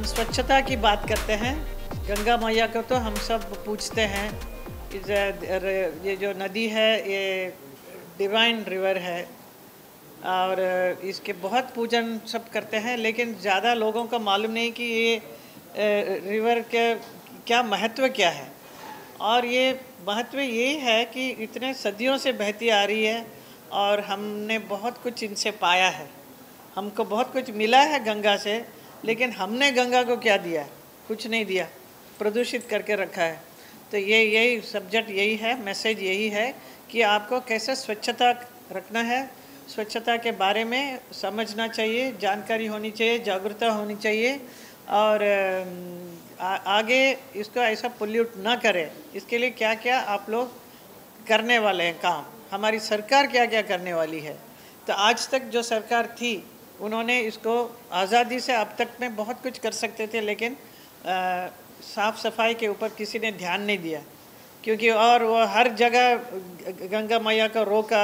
हम स्वच्छता की बात करते हैं। गंगा मैया को तो हम सब पूछते हैं। ये जो नदी है ये डिवाइन रिवर है और इसके बहुत पूजन सब करते हैं, लेकिन ज़्यादा लोगों को मालूम नहीं कि ये रिवर के क्या महत्व क्या है। और ये महत्व यही है कि इतने सदियों से बहती आ रही है और हमने बहुत कुछ इनसे पाया है। हमको बहुत कुछ मिला है गंगा से, लेकिन हमने गंगा को क्या दिया? कुछ नहीं दिया, प्रदूषित करके रखा है। तो ये यही सब्जेक्ट यही है, मैसेज यही है कि आपको कैसे स्वच्छता रखना है, स्वच्छता के बारे में समझना चाहिए, जानकारी होनी चाहिए, जागरूकता होनी चाहिए और आगे इसको ऐसा पोल्यूट ना करें। इसके लिए क्या क्या आप लोग करने वाले हैं काम, हमारी सरकार क्या क्या करने वाली है। तो आज तक जो सरकार थी उन्होंने इसको आज़ादी से अब तक में बहुत कुछ कर सकते थे, लेकिन साफ़ सफाई के ऊपर किसी ने ध्यान नहीं दिया, क्योंकि और वो हर जगह गंगा मैया का रोका,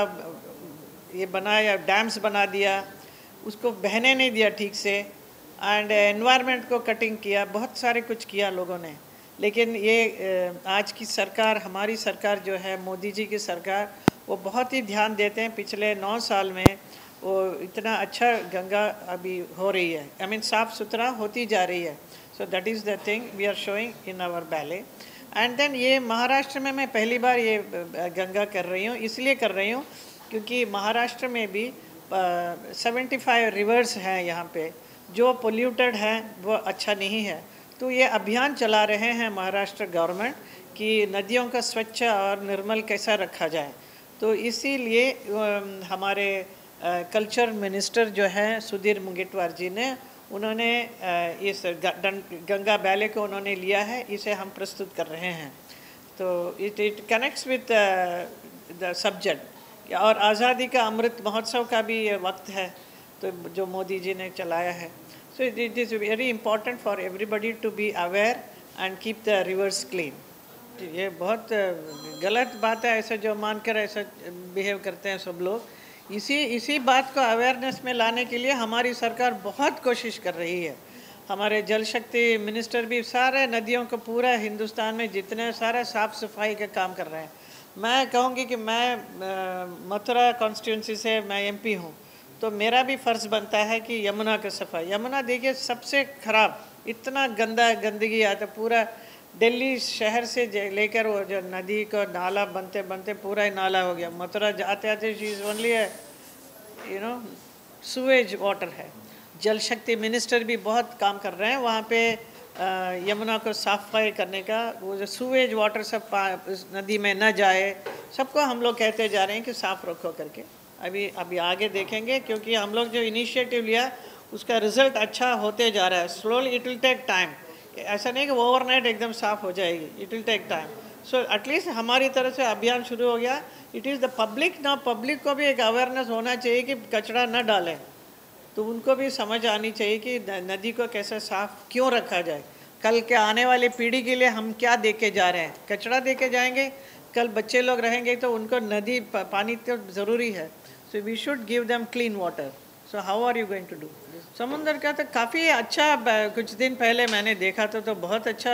ये बनाया, डैम्स बना दिया, उसको बहने नहीं दिया ठीक से, एंड एनवायरनमेंट को कटिंग किया, बहुत सारे कुछ किया लोगों ने। लेकिन ये आज की सरकार, हमारी सरकार जो है, मोदी जी की सरकार, वो बहुत ही ध्यान देते हैं। पिछले 9 साल में वो इतना अच्छा गंगा अभी हो रही है, आई मीन साफ़ सुथरा होती जा रही है। So that is the thing we are showing in our ballet. And then ये महाराष्ट्र में मैं पहली बार ये गंगा कर रही हूँ, इसलिए कर रही हूँ क्योंकि महाराष्ट्र में भी 75 रिवर्स हैं यहाँ पे जो पोल्यूटेड हैं, वो अच्छा नहीं है। तो ये अभियान चला रहे हैं महाराष्ट्र गवर्नमेंट कि नदियों का स्वच्छ और निर्मल कैसा रखा जाए। तो इसीलिए हमारे कल्चर मिनिस्टर जो हैं सुधीर मुंगेटवार जी ने, उन्होंने इस गंगा बैले को उन्होंने लिया है, इसे हम प्रस्तुत कर रहे हैं। तो it connects with the subject. और आज़ादी का अमृत महोत्सव का भी ये वक्त है, तो जो मोदी जी ने चलाया है। So it is very important for everybody to be aware and keep the rivers clean. ये बहुत गलत बात है, ऐसा जो मानकर ऐसा बिहेव करते हैं सब लोग। इसी बात को अवेयरनेस में लाने के लिए हमारी सरकार बहुत कोशिश कर रही है। हमारे जल शक्ति मिनिस्टर भी सारे नदियों को, पूरा हिंदुस्तान में जितने सारे साफ़ सफाई का काम कर रहे हैं। मैं कहूँगी कि मैं मथुरा कॉन्स्टिट्यूंसी से मैं एमपी हूँ, तो मेरा भी फ़र्ज़ बनता है कि यमुना का सफाई। यमुना देखिए सबसे ख़राब, इतना गंदगी आता, पूरा दिल्ली शहर से लेकर वो जो नदी को नाला बनते बनते पूरा ही नाला हो गया। मथुरा जाते आते she is only sewage water है। जल शक्ति मिनिस्टर भी बहुत काम कर रहे हैं वहाँ पे यमुना को सफाई करने का। वो जो सुवेज वाटर सब इस नदी में न जाए, सबको हम लोग कहते जा रहे हैं कि साफ़ रखो करके। अभी आगे देखेंगे, क्योंकि हम लोग जो इनिशिएटिव लिया उसका रिज़ल्ट अच्छा होते जा रहा है। Slowly it will take time, ऐसा नहीं कि ओवरनाइट एकदम साफ़ हो जाएगी, it will take time. So at least हमारी तरफ से अभियान शुरू हो गया। इट इज़ द पब्लिक ना, पब्लिक को भी एक अवेयरनेस होना चाहिए कि कचरा न डालें, तो उनको भी समझ आनी चाहिए कि नदी को कैसे साफ़ क्यों रखा जाए। कल के आने वाली पीढ़ी के लिए हम क्या दे के जा रहे हैं? कचरा दे के जाएंगे, कल बच्चे लोग रहेंगे तो उनको नदी पानी तो ज़रूरी है। So we should give them clean water. So how are you going to do? समुंदर का तो काफ़ी अच्छा, कुछ दिन पहले मैंने देखा था, तो बहुत अच्छा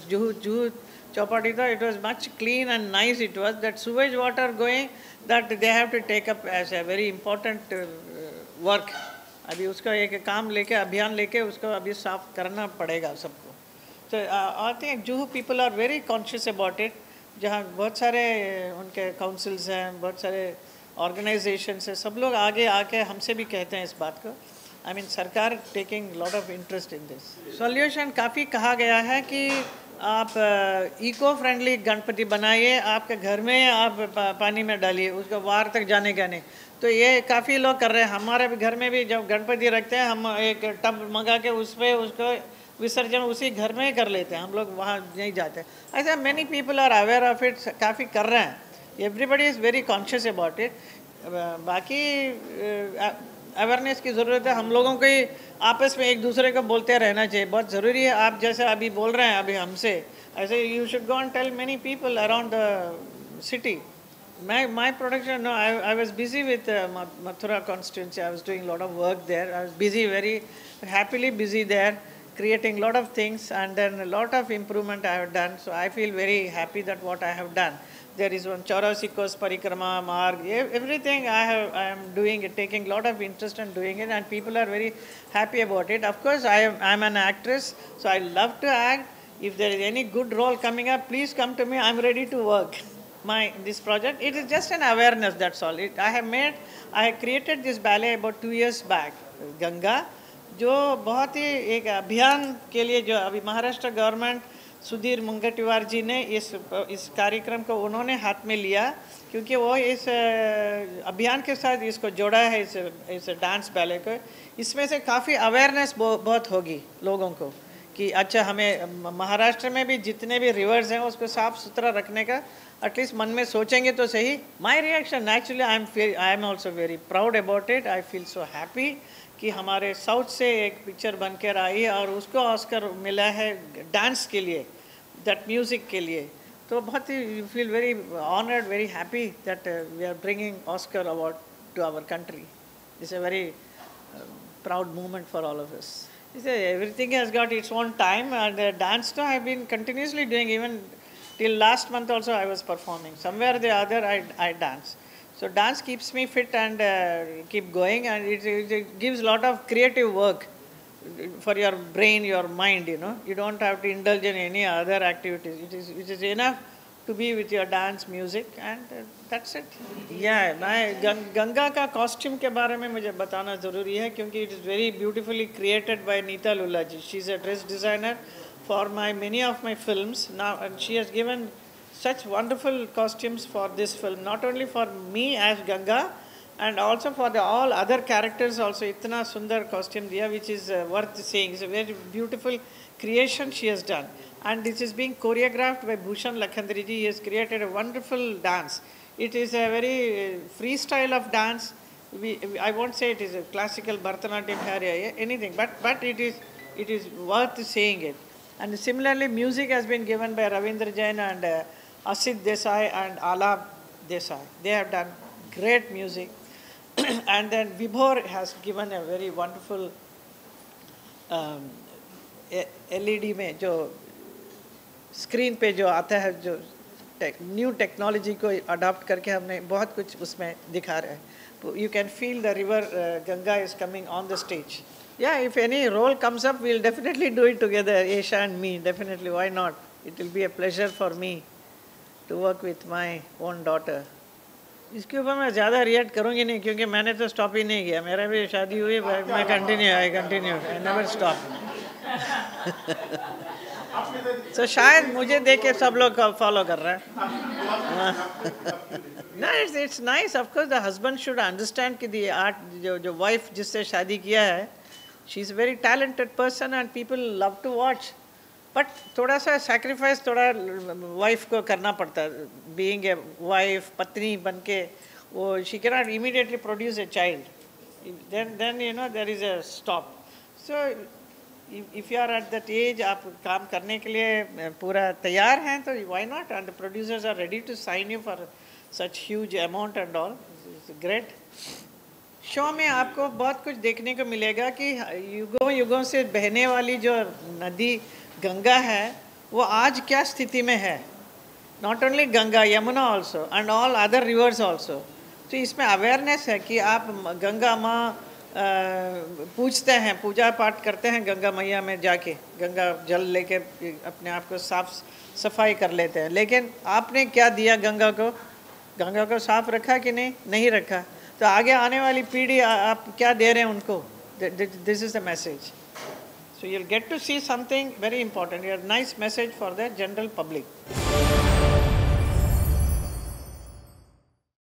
जूहू चौपाटी था। It was much clean and nice. It was that sewage water going, that they have to take up as a very important work. अभी उसका एक काम लेके, अभियान लेके उसको अभी साफ करना पड़ेगा सबको। तो I think Juhu people are very conscious about it. जहाँ बहुत सारे उनके काउंसिल्स हैं, बहुत सारे ऑर्गेनाइजेशंस हैं, सब लोग आगे आके हमसे भी कहते हैं इस बात को। आई मीन सरकार taking lot of interest in this. Solution काफ़ी कहा गया है कि आप इको फ्रेंडली गणपति बनाइए, आपके घर में आप पानी में डालिए, उसको बाहर तक जाने का नहीं। तो ये काफ़ी लोग कर रहे हैं। हमारे भी घर में भी जब गणपति रखते हैं, हम एक टब मंगा के उस पर उसको विसर्जन उसी घर में ही कर लेते हैं, हम लोग वहाँ नहीं जाते। ऐसा many people are aware of it, काफ़ी कर रहे हैं। Everybody is very conscious about it. बाकी अवेयरनेस की ज़रूरत है। हम लोगों को ही आपस में एक दूसरे को बोलते रहना चाहिए, बहुत ज़रूरी है। आप जैसे अभी बोल रहे हैं अभी हमसे, ऐसे you should go and tell many people around the city. My production, no, I was busy with Mathura constituency. I was doing a lot of work there. I was busy, very happily busy there. creating lot of things, and then a lot of improvement I have done. So I feel very happy that what I have done. There is one Chaurasi Kos Parikrama Marg, everything I am doing it, taking lot of interest in doing it, and people are very happy about it. Of course, I'm an actress, so I love to act. If there is any good role coming up, please come to me. I'm ready to work. This project, it is just an awareness, that's all. I have created this ballet about 2 years back, Ganga, जो बहुत ही एक अभियान के लिए, जो अभी Maharashtra government Sudhir Mungantiwar जी ने इस कार्यक्रम को उन्होंने हाथ में लिया, क्योंकि वो इस अभियान के साथ इसको जोड़ा है, इस डांस बैले को। इसमें से काफ़ी अवेयरनेस बहुत होगी लोगों को कि अच्छा, हमें महाराष्ट्र में भी जितने भी रिवर्स हैं उसको साफ़ सुथरा रखने का एटलीस्ट मन में सोचेंगे तो सही। My reaction actually I am also very proud about it. I feel so happy कि हमारे साउथ से एक पिक्चर बन कर आई और उसको ऑस्कर मिला है डांस के लिए, दैट म्यूज़िक के लिए। तो बहुत ही feel very honoured, very happy that we are bringing Oscar award to our country. It's a very proud moment for all of us. Everything has got its own time, and dance now I have been continuously doing. Even till last month also I was performing. Somewhere or the other I dance. So dance keeps me fit and keep going, and it gives a lot of creative work for your brain, your mind, you know. You don't have to indulge in any other activities. It is enough to be with your dance, music, and that's it. Yeah, मैं गंगा का costume के बारे में मुझे बताना ज़रूरी है, क्योंकि it is very beautifully created by Neeta Lulla ji. She is a dress designer for many of my films now, and she has given such wonderful costumes for this film, not only for me as Ganga, and also for all other characters also. इतना सुंदर costume दिया, which is worth seeing. It's a very beautiful creation she has done. And this is being choreographed by Bhushan Lakhandri ji. He has created a wonderful dance. It is a very free style of dance. I won't say it is a classical Bharatanatyam area, anything, but it is worth seeing it. And similarly, music has been given by Ravindra Jain and Asit Desai and Alap Desai. They have done great music. And then Vibhor has given a very wonderful LED में जो screen पे जो आता है, जो new technology को adopt करके हमने बहुत कुछ उसमें दिखा रहे हैं। You can feel the river Ganga is coming on the stage. या if any role comes up we will definitely do it together, Esha and me, definitely, why not. It will be a pleasure for me to work with my own daughter. इसके ऊपर मैं ज़्यादा react करूँगी नहीं, क्योंकि मैंने तो स्टॉप ही नहीं किया। मेरा भी शादी हुई, मैं कंटिन्यू, आई नेवर स्टॉप। तो शायद मुझे देख के सब लोग फॉलो कर रहे हैं। No, it's nice. Of course, the husband should understand कि the art, जो wife जिससे शादी किया है, she is a very talented person and people love to watch. But थोड़ा सा sacrifice थोड़ा wife को करना पड़ता है। Being a wife, पत्नी बन के, वो she cannot immediately produce a child. Then you know there is a stop. So if you are at that age, आप काम करने के लिए पूरा तैयार हैं, तो why not? And the producers are ready to sign you for such huge amount and all. It's great. Show में आपको बहुत कुछ देखने को मिलेगा कि युगों युगों से बहने वाली जो नदी गंगा है, वो आज क्या स्थिति में है। Not only Ganga, Yamuna also and all other rivers also. तो इसमें अवेयरनेस है कि आप गंगा माँ पूछते हैं, पूजा पाठ करते हैं गंगा मैया में जाके, गंगा जल लेके अपने आप को साफ सफाई कर लेते हैं। लेकिन आपने क्या दिया गंगा को साफ रखा कि नहीं रखा। तो आगे आने वाली पीढ़ी आप क्या दे रहे हैं उनको। This is the message. So you will get to see something very important, a nice message for the general public.